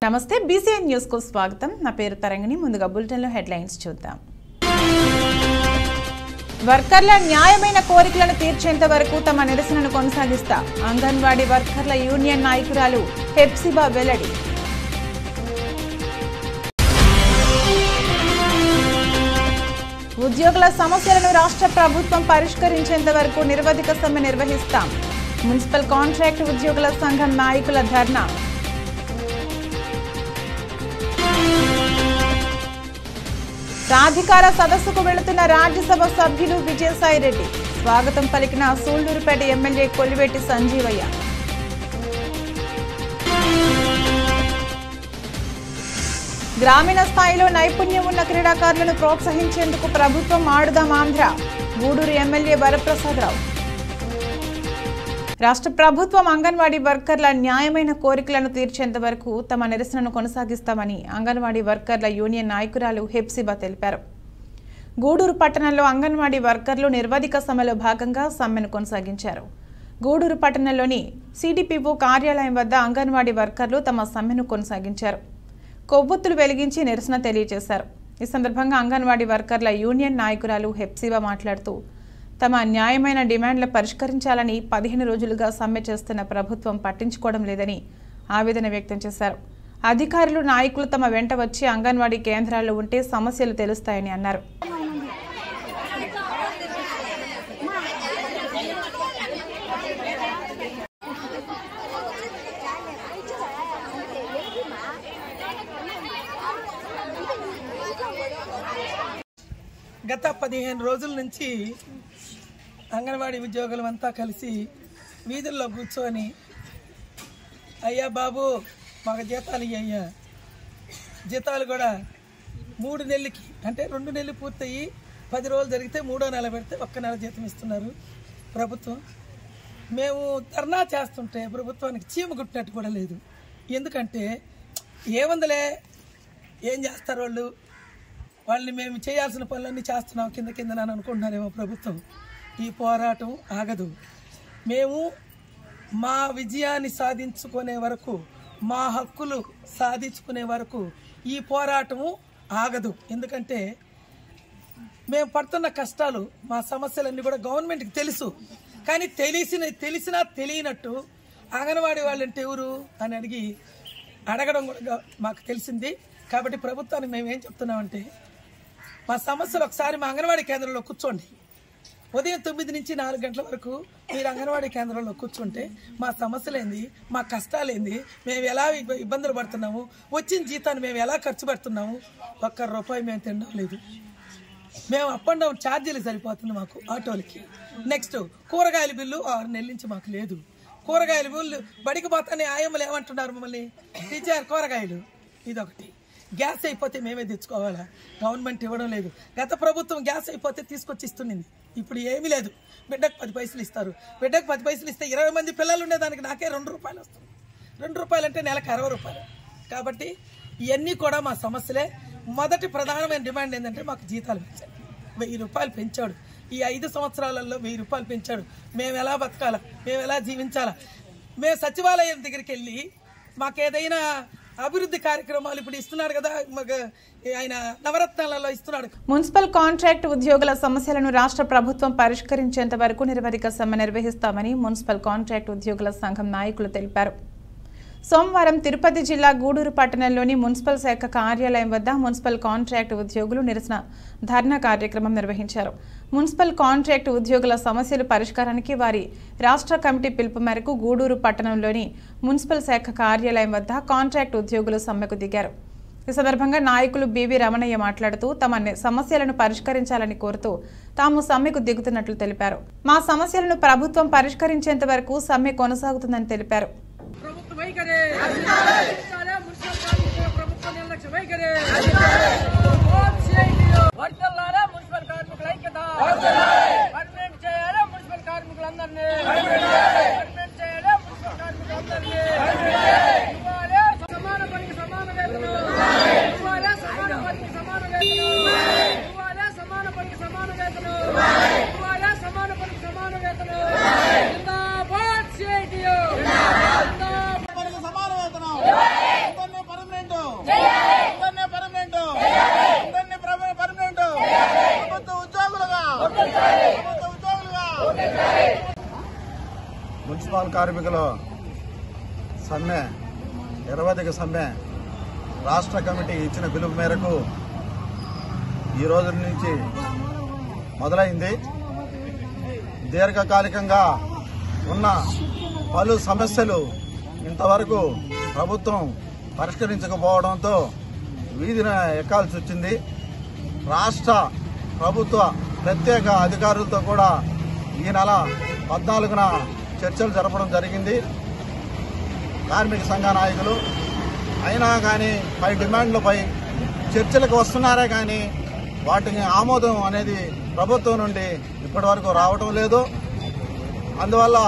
నమస్తే BCN news కు స్వాగతం. నా పేరు తరంగిణి. ముందుగా బులెటిన్ లో హెడ్లైన్స్ చూద్దాం. వర్కర్ల న్యాయమైన కోరికలను తీర్చేంత వరకు తమ నిరసనను కొనసాగిస్తా అంగన్వాడీ వర్కర్ల యూనియన్ నాయకురాలు హెప్సిబా వెల్లడి. ఉద్యోగుల సమస్యలను రాష్ట్ర ప్రభుత్వం పరిష్కరించేంత వరకు నిరవధిక సమ్మె నిర్వహిస్తాం. మున్సిపల్ కాంట్రాక్ట్ ఉద్యోగుల సంఘం నాయకుల ధర్నా. సాధికార సదస్సుకు వెళుతున్న రాజ్యసభ సభ్యులు విజయసాయిరెడ్డి. స్వాగతం పలికిన సూళ్లూరుపేట ఎమ్మెల్యే కొల్లివేటి సంజీవయ్య. గ్రామీణ స్థాయిలో నైపుణ్యం ఉన్న క్రీడాకారులను ప్రోత్సహించేందుకు ప్రభుత్వం ఆడుదాం ఆంధ్ర. గూడూరు ఎమ్మెల్యే వరప్రసాదరావు. రాష్ట్ర ప్రభుత్వం అంగన్వాడీ వర్కర్ల న్యాయమైన కోరికలను తీర్చేంత వరకు తమ నిరసనను కొనసాగిస్తామని అంగన్వాడీ వర్కర్ల యూనియన్ నాయకురాలు హెప్సిబా తెలిపారు. గూడూరు పట్టణంలో అంగన్వాడీ వర్కర్లు నిర్వధిక సమ్మెలో భాగంగా సమ్మెను కొనసాగించారు. గూడూరు పట్టణంలోని సిడిపిఓ కార్యాలయం వద్ద అంగన్వాడీ వర్కర్లు తమ సమ్మెను కొనసాగించారు. కొవ్వొత్తులు వెలిగించి నిరసన తెలియజేశారు. ఈ సందర్భంగా అంగన్వాడీ వర్కర్ల యూనియన్ నాయకురాలు హెప్సిబా మాట్లాడుతూ తమ న్యాయమైన డిమాండ్లు పరిష్కరించాలని 15 రోజులుగా సమ్మె చేస్తున్న ప్రభుత్వం పట్టించుకోవడం లేదని ఆవేదన వ్యక్తం చేశారు. అధికారులు నాయకులు తమ వెంట వచ్చి అంగన్వాడీ కేంద్రాల్లో ఉంటే సమస్యలు తెలుస్తాయని అన్నారు. గత 15 రోజుల నుంచి అంగన్వాడీ ఉద్యోగులంతా కలిసి వీధుల్లో కూర్చొని అయ్యా బాబు మాకు జీతాలు ఇయ్యా, జీతాలు కూడా 3 నెలలకి అంటే 2 నెలలు పూర్తయి 10 రోజులు జరిగితే 3వ నెల పెడితే 1 నెల జీతం ఇస్తున్నారు ప్రభుత్వం. మేము ధర్నా చేస్తుంటే ప్రభుత్వానికి చీమ కుట్టినట్టు కూడా లేదు. ఎందుకంటే ఏముందలే ఏం చేస్తారు వాళ్ళని మేము చేయాల్సిన పనులన్నీ చేస్తున్నాం కింద నన్ను అనుకుంటున్నారేమో ప్రభుత్వం. ఈ పోరాటం ఆగదు. మేము మా విజయాన్ని సాధించుకునే వరకు, మా హక్కులు సాధించుకునే వరకు ఈ పోరాటము ఆగదు. ఎందుకంటే మేము పడుతున్న కష్టాలు, మా సమస్యలన్నీ కూడా గవర్నమెంట్కి తెలుసు. కానీ తెలిసినా తెలియనట్టు అంగన్వాడీ వాళ్ళంటే ఎవరు అని అడగడం కూడా మాకు తెలిసింది. కాబట్టి ప్రభుత్వానికి మేము ఏం చెప్తున్నామంటే మా సమస్యలు ఒకసారి మా అంగన్వాడీ కేంద్రంలో కూర్చోండి. ఉదయం 9 నుంచి 4 గంటల వరకు మీరు అంగన్వాడీ కేంద్రంలో కూర్చుంటే మా సమస్యలేంది, మా కష్టాలేంది, మేము ఎలా ఇబ్బందులు పడుతున్నాము, వచ్చిన జీతాన్ని మేము ఎలా ఖర్చు పెడుతున్నాము, ₹1 మేము తినడం లేదు. మేము అప్ అండ్ డౌన్ ఛార్జీలు సరిపోతుంది మాకు ఆటోలకి. నెక్స్ట్ కూరగాయల బిల్లు 6 నెలల నుంచి మాకు లేదు. కూరగాయల బిల్లు బడికి పోతానే ఆయమ్మలు ఏమంటున్నారు మమ్మల్ని, టీచర్ కూరగాయలు ఇదొకటి. గ్యాస్ అయిపోతే మేమే తెచ్చుకోవాలా, గవర్నమెంట్ ఇవ్వడం లేదు. గత ప్రభుత్వం గ్యాస్ అయిపోతే తీసుకొచ్చి ఇస్తుంది, ఇప్పుడు ఏమీ లేదు. బిడ్డకు 10 పైసలు ఇస్తారు. బిడ్డకు 10 పైసలు ఇస్తే 20 మంది పిల్లలు ఉండేదానికి నాకే ₹2 వస్తుంది. ₹2 అంటే నెలకు ₹60. కాబట్టి ఇవన్నీ కూడా మా సమస్యలే. మొదటి ప్రధానమైన డిమాండ్ ఏంటంటే మాకు జీతాలు పెంచాలి. ₹1000 పెంచాడు. ఈ 5 సంవత్సరాలలో ₹1000 పెంచాడు. మేము ఎలా బతకాలా, మేము ఎలా జీవించాలా? మేము సచివాలయం దగ్గరికి వెళ్ళి మాకేదైనా అభివృద్ధి కార్యక్రమాలు ఇప్పుడు ఇస్తున్నాడు కదా, ఆయన నవరత్నాలలో ఇస్తున్నాడు. మున్సిపల్ కాంట్రాక్ట్ ఉద్యోగుల సమస్యలను రాష్ట్ర ప్రభుత్వం పరిష్కరించేంత వరకు నిరవధిక సమ్మె నిర్వహిస్తామని మున్సిపల్ కాంట్రాక్ట్ ఉద్యోగుల సంఘం నాయకులు తెలిపారు. సోమవారం తిరుపతి జిల్లా గూడూరు పట్టణంలోని మున్సిపల్ శాఖ కార్యాలయం వద్ద మున్సిపల్ కాంట్రాక్ట్ ఉద్యోగులు నిరసన ధర్నా కార్యక్రమం నిర్వహించారు. మున్సిపల్ కాంట్రాక్ట్ ఉద్యోగుల సమస్యల పరిష్కారానికి వారి రాష్ట్ర కమిటీ పిలుపు మేరకు గూడూరు పట్టణంలోని మున్సిపల్ శాఖ కార్యాలయం వద్ద కాంట్రాక్ట్ ఉద్యోగులు సమ్మెకు దిగారు. ఈ సందర్భంగా నాయకులు బివి రమణయ్య మాట్లాడుతూ తమ సమస్యలను పరిష్కరించాలని కోరుతూ తాము సమ్మెకు దిగుతున్నట్లు తెలిపారు. మా సమస్యలను ప్రభుత్వం పరిష్కరించేంత వరకు సమ్మె కొనసాగుతుందని తెలిపారు. మున్సిపల్ కార్మికుల సమ్మె నిరవధిక సమ్మె రాష్ట్ర కమిటీ ఇచ్చిన పిలుపు మేరకు ఈ రోజు నుంచి మొదలైంది. దీర్ఘకాలికంగా ఉన్న పలు సమస్యలు ఇంతవరకు ప్రభుత్వం పరిష్కరించకపోవడంతో వీధిన ఎక్కాల్సి వచ్చింది. రాష్ట్ర ప్రభుత్వ ప్రత్యేక అధికారులతో కూడా ఈ నెల 14న చర్చలు జరపడం జరిగింది కార్మిక సంఘ నాయకులు. అయినా కానీ పై డిమాండ్లపై చర్చలకు వస్తున్నారే కానీ వాటిని ఆమోదం అనేది ప్రభుత్వం నుండి ఇప్పటివరకు రావటం లేదు. అందువల్ల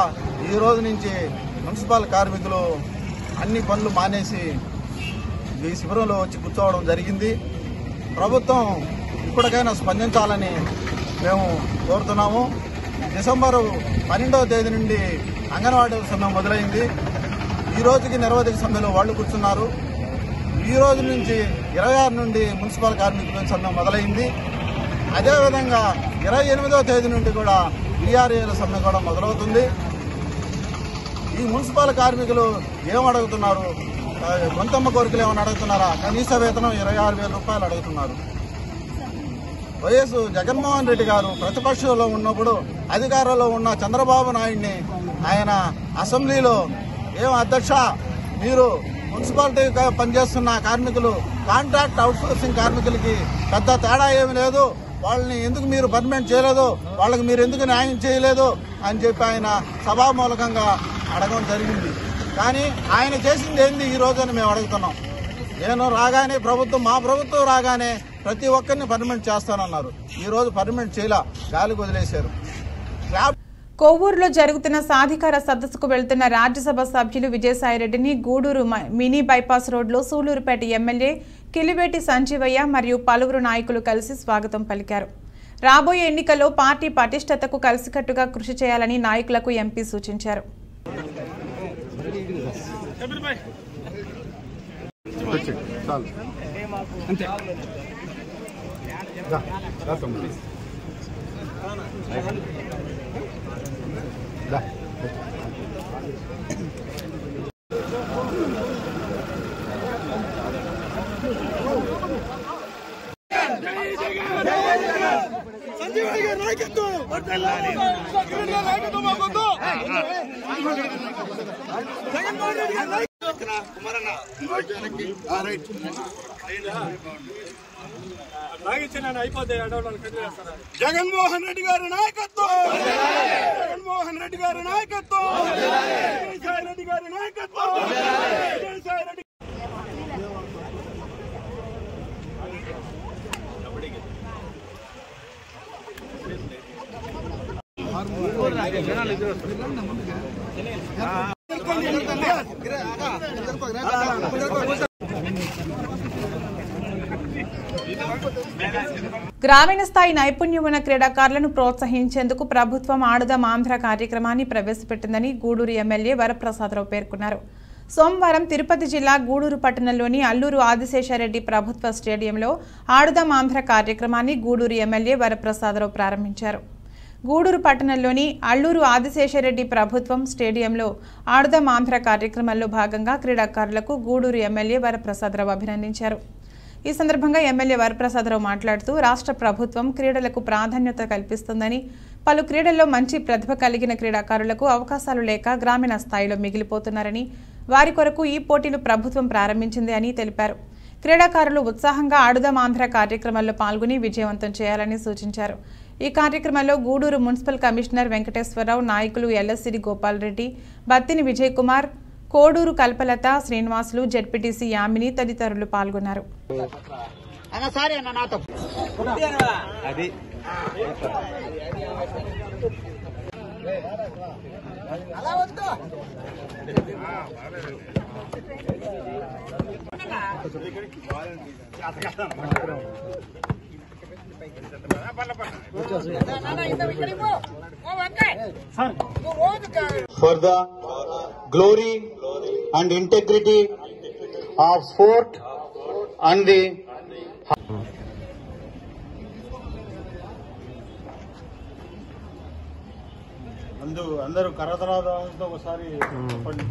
ఈ రోజు నుంచి మున్సిపల్ కార్మికులు అన్ని పనులు మానేసి ఈ శిబిరంలో వచ్చి కూర్చోవడం జరిగింది. ప్రభుత్వం ఇప్పటికైనా స్పందించాలని మేము కోరుతున్నాము. డిసెంబరు 12వ తేదీ నుండి అంగన్వాడీ సమ్మె మొదలైంది. ఈ రోజుకి నిరవధిక సమ్మెలో వాళ్ళు కూర్చున్నారు. ఈ రోజు నుంచి 26 నుండి మున్సిపల్ కార్మికుల సమ్మె మొదలైంది. అదేవిధంగా 28వ తేదీ నుండి కూడా వీఆర్ఏల సమ్మె కూడా మొదలవుతుంది. ఈ మున్సిపల్ కార్మికులు ఏమడుగుతున్నారు? గొంతమ్మ కోరికలు ఏమైనా అడుగుతున్నారా? కనీస వేతనం 26,000 రూపాయలు అడుగుతున్నారు. వైఎస్ జగన్మోహన్ రెడ్డి గారు ప్రతిపక్షంలో ఉన్నప్పుడు అధికారంలో ఉన్న చంద్రబాబు నాయుడిని ఆయన అసెంబ్లీలో అధ్యక్ష, మీరు మున్సిపాలిటీ పనిచేస్తున్న కార్మికులు కాంట్రాక్ట్ అవుట్సోర్సింగ్ కార్మికులకి పెద్ద తేడా ఏమి లేదు, వాళ్ళని ఎందుకు మీరు పర్మనెంట్ చేయలేదు, వాళ్ళకి మీరు ఎందుకు న్యాయం చేయలేదు అని చెప్పి ఆయన సభామూలకంగా అడగడం జరిగింది. కానీ ఆయన చేసింది ఏంది ఈ రోజు అని మేము అడుగుతున్నాం. నేను రాగానే మా ప్రభుత్వం రాగానే ప్రతి ఒక్కరిని పర్మనెంట్ చేస్తానన్నారు. ఈ రోజు పర్మనెంట్ చేయలా, గాలికి వదిలేశారు. కొవ్వూరులో జరుగుతున్న సాధికార సదస్సుకు వెళ్తున్న రాజ్యసభ సభ్యులు విజయసాయిరెడ్డిని గూడూరు మినీ బైపాస్ రోడ్లో సూలూరుపేట ఎమ్మెల్యే కిలివేటి సంజీవయ్య మరియు పలువురు నాయకులు కలిసి స్వాగతం పలికారు. రాబోయే ఎన్నికల్లో పార్టీ పటిష్టతకు కలిసికట్టుగా కృషి చేయాలని నాయకులకు ఎంపీ సూచించారు. జగన్మోహన్ రెడ్డి గారి నాయకత్వం, జగన్మోహన్ రెడ్డి గారి నాయకత్వం, విజయసాయి రెడ్డి గారి నాయకత్వం, విజయసాయి రెడ్డి. గ్రామీణ స్థాయి నైపుణ్యం ఉన్న క్రీడాకారులను ప్రోత్సహించేందుకు ప్రభుత్వం ఆడుదాం ఆంధ్ర కార్యక్రమాన్ని ప్రవేశపెట్టిందని గూడూరు ఎమ్మెల్యే వరప్రసాదరావు పేర్కొన్నారు. సోమవారం తిరుపతి జిల్లా గూడూరు పట్టణంలోని అల్లూరు ఆదిశేషారెడ్డి ప్రభుత్వ స్టేడియంలో ఆడుదాం ఆంధ్ర కార్యక్రమాన్ని గూడూరు ఎమ్మెల్యే వరప్రసాదరావు ప్రారంభించారు. గూడూరు పట్టణంలోని అల్లూరు ఆదిశేషారెడ్డి ప్రభుత్వం స్టేడియంలో ఆడుదాం ఆంధ్ర కార్యక్రమంలో భాగంగా క్రీడాకారులకు గూడూరు ఎమ్మెల్యే వరప్రసాదరావు అభినందించారు. ఈ సందర్భంగా ఎమ్మెల్యే వరప్రసాదరావు మాట్లాడుతూ రాష్ట్ర ప్రభుత్వం క్రీడలకు ప్రాధాన్యత కల్పిస్తుందని, పలు క్రీడల్లో మంచి ప్రతిభ కలిగిన క్రీడాకారులకు అవకాశాలు లేక గ్రామీణ స్థాయిలో మిగిలిపోతున్నారని, వారి కొరకు ఈ పోటీలు ప్రభుత్వం ప్రారంభించింది అని తెలిపారు. క్రీడాకారులు ఉత్సాహంగా ఆడుదాం ఆంధ్ర కార్యక్రమంలో పాల్గొని విజయవంతం చేయాలని సూచించారు. ఈ కార్యక్రమంలో గూడూరు మున్సిపల్ కమిషనర్ వెంకటేశ్వరరావు, నాయకులు ఎల్ఎస్సిడి గోపాల్ రెడ్డి, బత్తిని విజయ్ కుమార్, కోడూరు కల్పలత, శ్రీనివాసులు, జెడ్పీటీసీ యామిని తదితరులు పాల్గొన్నారు. For the glory and integrity of sport and the ముందు అందరూ కరతరాదంతో ఒకసారి చెప్పండి.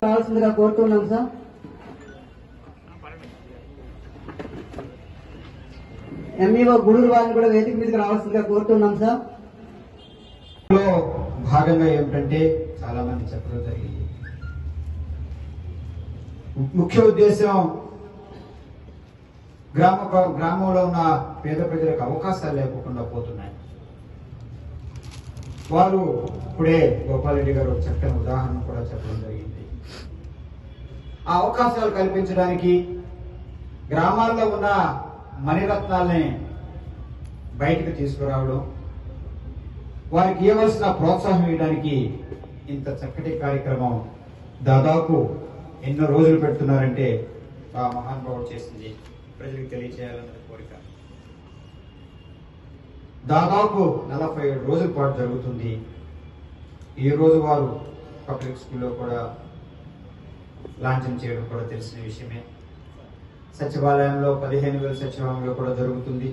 కావాల్సిందిగా కోరుతున్నాం సార్. ఎంఈఓ గూడూరు వారిని కూడా వేదిక మీదకి రావాల్సిందిగా కోరుతున్నాం సార్. భాగంగా ఏమిటంటే చాలా మంది చెప్పడం జరిగింది. ముఖ్య ఉద్దేశం గ్రామంలో ఉన్న పేద ప్రజలకు అవకాశాలు లేకుండా పోతున్నాయి. వారు ఇప్పుడే గోపాలరెడ్డి గారు చక్కని ఉదాహరణ కూడా చెప్పడం జరిగింది. ఆ అవకాశాలు కల్పించడానికి గ్రామాల్లో ఉన్న మణిరత్నాల్ని బయటకు తీసుకురావడం, వారికి ఇవ్వవలసిన ప్రోత్సాహం ఇవ్వడానికి ఇంత చక్కటి కార్యక్రమం దాదాపు ఎన్నో రోజులు పెడుతున్నారంటే ఆ మహానుభావుడు చేసింది ప్రజలకు తెలియచేయాలన్న కోరిక. దాదాపు 47 రోజుల పాటు జరుగుతుంది. ఈ రోజు వారు పబ్లిక్ స్కూల్లో కూడా లాంఛనం చేయడం కూడా తెలిసిన విషయమే. సచివాలయంలో 15,000 సచివాలయంలో కూడా జరుగుతుంది.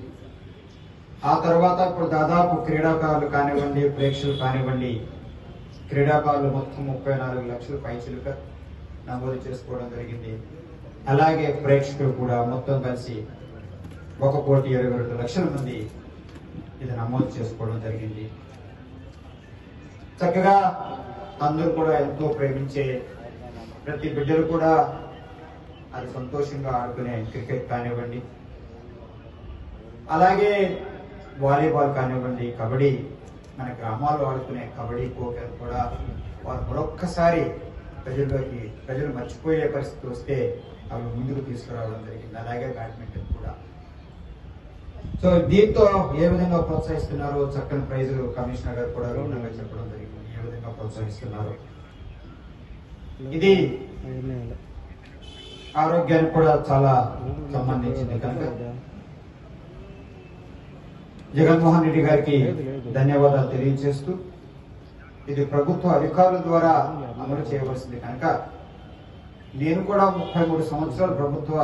ఆ తర్వాత ఇప్పుడు దాదాపు క్రీడాకారులు కానివ్వండి, ప్రేక్షకులు కానివ్వండి, క్రీడాకారులు మొత్తం 34 లక్షల పైచిలుక నమోదు చేసుకోవడం జరిగింది. అలాగే ప్రేక్షకులు కూడా మొత్తం కలిసి 1,22,00,000 మంది ఇది నమోదు చేసుకోవడం జరిగింది. చక్కగా అందరూ కూడా ఎంతో ప్రేమించే ప్రతి బిడ్డలు కూడా అది సంతోషంగా ఆడుకునే క్రికెట్ కానివ్వండి, అలాగే వాలీబాల్ కానివ్వండి, కబడ్డీ, మన గ్రామాల్లో ఆడుకునే కబడ్డీ, ఖోఖో కూడా వారు మరొక్కసారి ప్రజలు మర్చిపోయే పరిస్థితి వస్తే అవి ముందుకు తీసుకురావడం జరిగింది. అలాగే బ్యాడ్మింటన్ కూడా. సో దీంతో ఏ విధంగా ప్రోత్సహిస్తున్నారో చక్కని ప్రైజులు కమిషనర్ గారు కూడా వివరంగా చెప్పడం జరిగింది. ఏ విధంగా ప్రోత్సహిస్తున్నారు, ఇది ఆరోగ్యానికి కూడా చాలా సంబంధించింది కనుక జగన్మోహన్ రెడ్డి గారికి ధన్యవాదాలు తెలియజేస్తూ, ఇది ప్రభుత్వ అధికారుల ద్వారా అమలు చేయవలసింది కనుక నేను కూడా 33 సంవత్సరాలు ప్రభుత్వ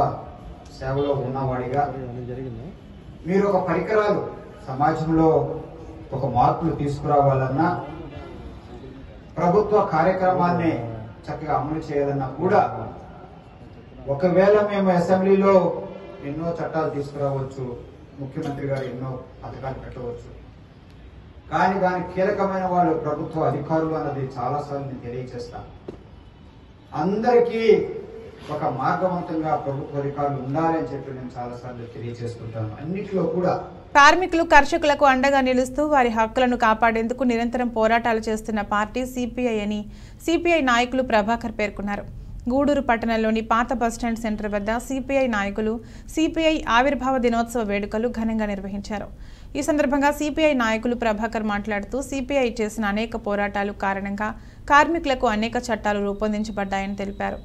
సేవలో ఉన్నవాడిగా మీరు ఒక పరికరాలు సమాజంలో ఒక మార్పులు తీసుకురావాలన్నా, ప్రభుత్వ కార్యక్రమాన్ని చక్కగా అమలు చేయాలన్నా కూడా ఒకవేళ మేము అసెంబ్లీలో ఎన్నో చట్టాలు తీసుకురావచ్చు, ముఖ్యమంత్రి గారు ఎన్నో పథకాలు పెట్టవచ్చు, కానీ దానికి కీలకమైన వాళ్ళు ప్రభుత్వ అధికారులు అన్నది చాలాసార్లు నేను తెలియజేస్తాను. అందరికీ ఒక మార్గవంతంగా ప్రభుత్వ అధికారులు ఉండాలని చెప్పి నేను చాలాసార్లు తెలియజేస్తుంటాను. అన్నిటిలో కూడా కార్మికులు కర్షకులకు అండగా నిలుస్తూ వారి హక్కులను కాపాడేందుకు నిరంతరం పోరాటాలు చేస్తున్న పార్టీ సిపిఐ అని సిపిఐ నాయకులు ప్రభాకర్ పేర్కొన్నారు. గూడూరు పట్టణంలోని పాత బస్టాండ్ సెంటర్ వద్ద సిపిఐ నాయకులు సిపిఐ ఆవిర్భావ దినోత్సవ వేడుకలు ఘనంగా నిర్వహించారు. ఈ సందర్భంగా సిపిఐ నాయకులు ప్రభాకర్ మాట్లాడుతూ సిపిఐ చేసిన అనేక పోరాటాలు కారణంగా కార్మికులకు అనేక చట్టాలు రూపొందించబడ్డాయని తెలిపారు.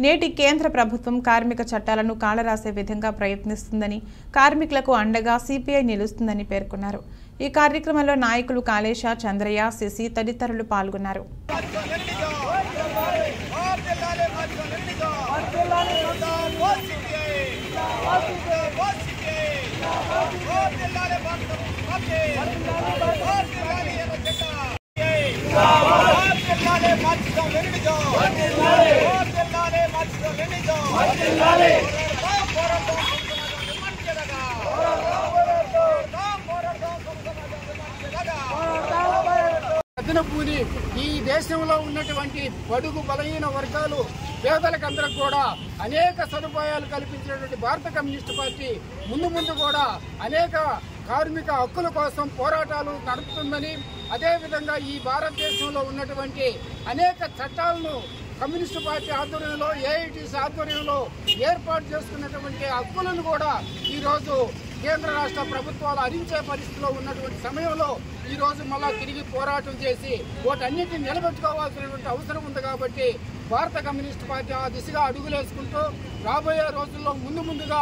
నేటి కేంద్ర ప్రభుత్వం కార్మిక చట్టాలను కాలరాసే విధంగా ప్రయత్నిస్తుందని, కార్మికులకు అండగా సిపిఐ నిలుస్తుందని పేర్కొన్నారు. ఈ కార్యక్రమంలో నాయకులు కాళేశ, చంద్రయ్య, శశి తదితరులు పాల్గొన్నారు. అదనపూని ఈ దేశంలో ఉన్నటువంటి బడుగు బలహీన వర్గాలు పేదలకందరికి కూడా అనేక సదుపాయాలు కల్పించినటువంటి భారత కమ్యూనిస్టు పార్టీ ముందు కూడా అనేక కార్మిక హక్కుల కోసం పోరాటాలు నడుపుతుందని, అదేవిధంగా ఈ భారతదేశంలో ఉన్నటువంటి అనేక చట్టాలను కమ్యూనిస్టు పార్టీ ఆధ్వర్యంలో, ఏఐటీసీ ఆధ్వర్యంలో ఏర్పాటు చేసుకున్నటువంటి హక్కులను కూడా ఈరోజు కేంద్ర రాష్ట్ర ప్రభుత్వాలు హరించే పరిస్థితిలో ఉన్నటువంటి సమయంలో ఈ రోజు మళ్ళా తిరిగి పోరాటం చేసి వాటన్నిటిని నిలబెట్టుకోవాల్సినటువంటి అవసరం ఉంది కాబట్టి భారత కమ్యూనిస్ట్ పార్టీ ఆ దిశగా అడుగులేసుకుంటూ రాబోయే రోజుల్లో ముందుగా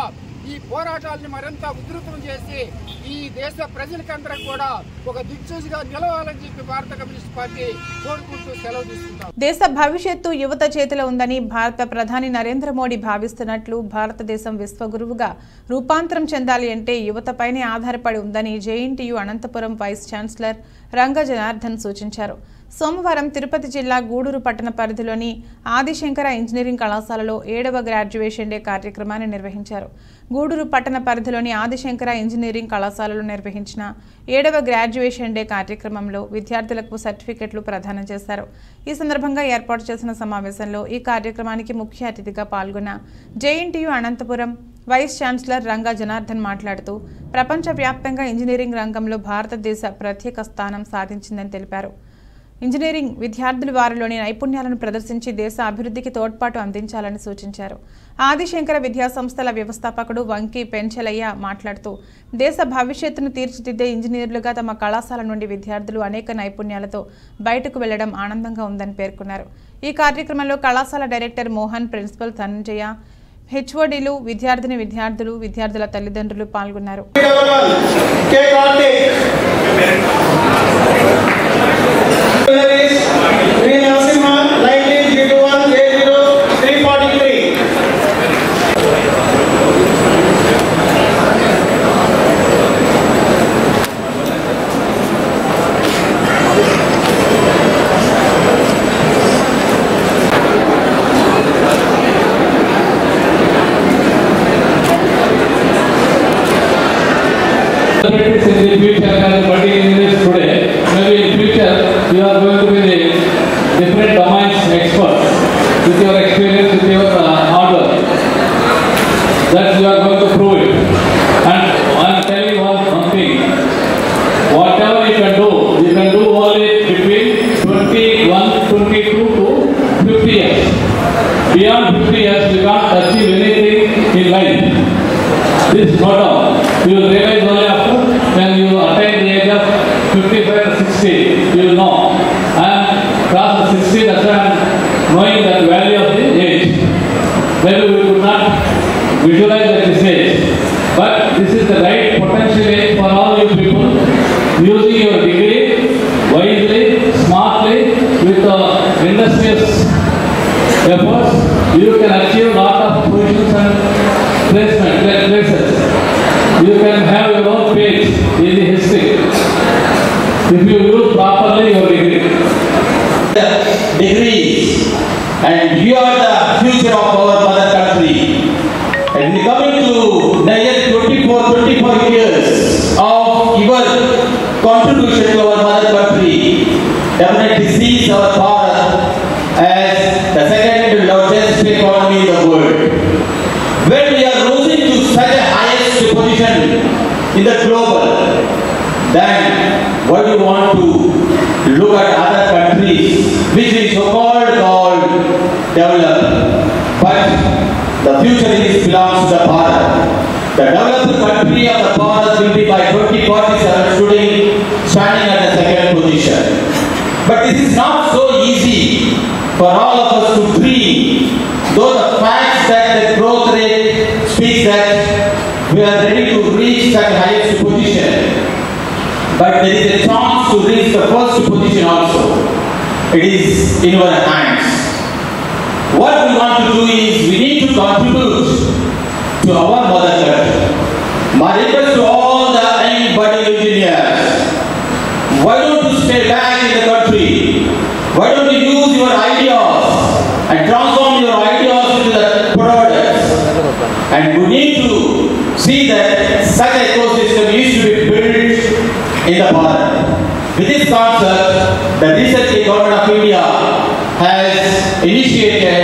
ఈ పోరాటాలను మరింత ఉధృతం చేసి ఈ దేశ ప్రజలకందరూ కూడా ఒక దిక్సూచిగా నిలవాలని చెప్పి భారత కమ్యూనిస్ట్ పార్టీ కోరుకుంటూ సెలవు తీసుకుంటాం. దేశ భవిష్యత్తు యువత చేతిలో ఉందని భారత ప్రధాని నరేంద్ర మోడీ భావిస్తున్నట్లు భారతదేశం విశ్వగురువుగా రూపాంతరం చెందాలి అంటే యువతపైనే ఆధారపడి ఉందని జేఎన్టీయూ అనంతపురం వైస్ ఛాన్సలర్ రంగ జనార్దన్ సూచించారు. సోమవారం తిరుపతి జిల్లా గూడూరు పట్టణ పరిధిలోని ఆదిశంకర ఇంజనీరింగ్ కళాశాలలో 7వ గ్రాడ్యుయేషన్ డే కార్యక్రమాన్ని నిర్వహించారు. గూడూరు పట్టణ పరిధిలోని ఆదిశంకర ఇంజనీరింగ్ కళాశాలలో నిర్వహించిన 7వ గ్రాడ్యుయేషన్ డే కార్యక్రమంలో విద్యార్థులకు సర్టిఫికెట్లు ప్రదానం చేశారు. ఈ సందర్భంగా ఏర్పాటు చేసిన సమావేశంలో ఈ కార్యక్రమానికి ముఖ్య అతిథిగా పాల్గొన్న JNTU Anantapur vice chancellor Ranga Janardhan మాట్లాడుతూ ప్రపంచవ్యాప్తంగా ఇంజనీరింగ్ రంగంలో భారతదేశ ప్రత్యేక స్థానం సాధించిందని తెలిపారు. ఇంజనీరింగ్ విద్యార్థులు వారిలోని నైపుణ్యాలను ప్రదర్శించి దేశ అభివృద్ధికి తోడ్పాటు అందించాలని సూచించారు. ఆదిశంకర విద్యా సంస్థల వ్యవస్థాపకుడు వంకి పెంచలయ్య మాట్లాడుతూ దేశ భవిష్యత్తును తీర్చిదిద్దే ఇంజనీర్లుగా తమ కళాశాల నుండి విద్యార్థులు అనేక నైపుణ్యాలతో బయటకు వెళ్లడం ఆనందంగా ఉందని పేర్కొన్నారు. ఈ కార్యక్రమంలో కళాశాల డైరెక్టర్ మోహన్, ప్రిన్సిపల్ ధనంజయ, హెచ్ఓడీలు, విద్యార్థులు, విద్యార్థుల తల్లిదండ్రులు పాల్గొన్నారు. Beyond 50 years, you can't achieve anything in life. This is not all. You will realize only after when you attain the age of 55 or 60, you will know. And cross the 60, that's why I am knowing that value of the age. Maybe we could not visualize at this age. But this is the right potential age for all you people. Using your degree wisely, smartly, with industrious efforts, you can achieve a lot of positions and places. You can have your own page in the history if you use properly your degree. Degrees, and you are the future of our mother country. And we coming to the year 24 years of your contribution to our mother country. Definitely sees our Bharat as the second largest economy in the world. When we are rising to such a highest position in the global, then what do you want to look at other countries which is so-called developed? But the future is belongs to the Bharat. The developed country of the Bharat will be by 2047 today standing at the second position. But this is not so easy for all of us to dream, though the facts that the growth rate speaks that we are ready to reach that highest position. But there is a chance to reach the first position also. It is in our hands. What we want to do is we need to contribute to our mother country. My request to all the young budding engineers, why don't you stay back in the country? Why don't you use your ideas and transform your ideas into the products? And we need to see that such ecosystem is to be built in the Bharat. With this concept, the recently Government of India has initiated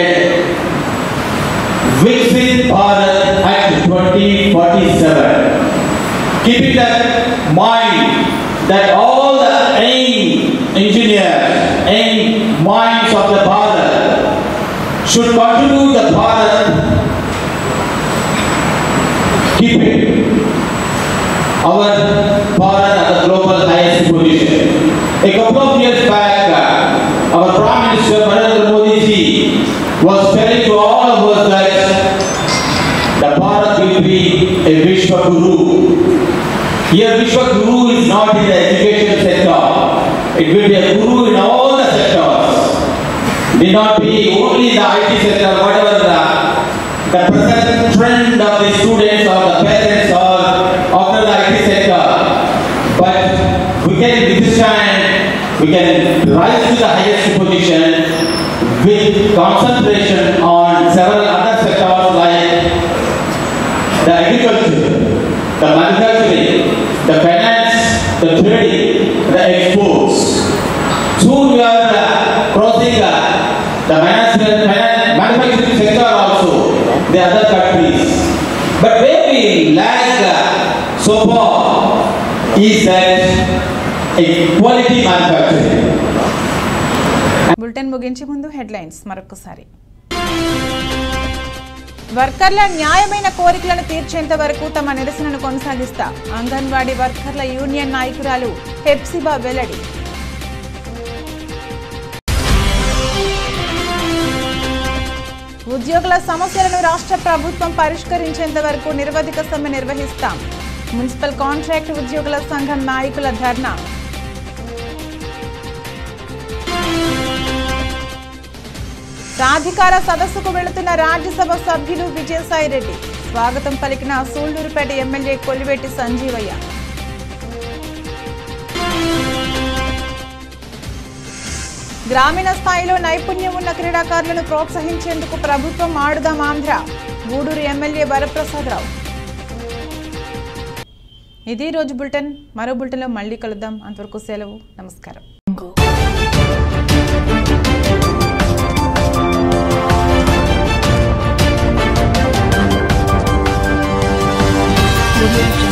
Viksit Bharat Act 2047, keeping that mind that all the engineers and minds of the Bharat should contribute the Bharat, keeping our Bharat at the global highest position. A couple of years back, our Prime Minister Narendra Modi ji was telling to all of us that the Bharat will be a Vishwa Guru. Here Vishwa Guru is not in the education sector. It will be a Guru in all the sectors. It will not be only in the IT sector, whatever the present trend of the students or the parents or after the IT sector. But we can, with this time, we can rise to the highest position with concentration on several other sectors like the agriculture, the manufacturing, the finance, the trading, the exports. Soon we are crossing the manufacturing sector also, the other countries. But where we lag so far is that a quality manufacturing. Bulletin ముగించే ముందు headlines మరొకసారి. వర్కర్ల న్యాయమైన కోరికలను తీర్చేంత వరకు తమ నిరసనను కొనసాగిస్తా అంగన్వాడీ వర్కర్ల union నాయకురాలు హెప్సిబా వెల్లడి. ఉద్యోగుల సమస్యలను రాష్ట్ర ప్రభుత్వం పరిష్కరించేంత వరకు నిరవధిక సమ్మె నిర్వహిస్తాం. మున్సిపల్ కాంట్రాక్ట్ ఉద్యోగుల సంఘం నాయకుల ధర్నా. సాధికార సదస్సుకు వెళుతున్న రాజ్యసభ సభ్యులు విజయసాయిరెడ్డి. స్వాగతం పలికిన సూళ్లూరుపేట ఎమ్మెల్యే కొల్లివేటి సంజీవయ్య. గ్రామీణ స్థాయిలో నైపుణ్యం ఉన్న క్రీడాకారులను ప్రోత్సహించేందుకు ప్రభుత్వం ఆడుదాం ఆంధ్ర. గూడూరు ఎమ్మెల్యే వరప్రసాదరావు. ఇది రోజు బులెటిన్. మరో బులెటిన్లో మళ్ళీ కలుద్దాం. అంతవరకు సెలవు. నమస్కారం. Thank you.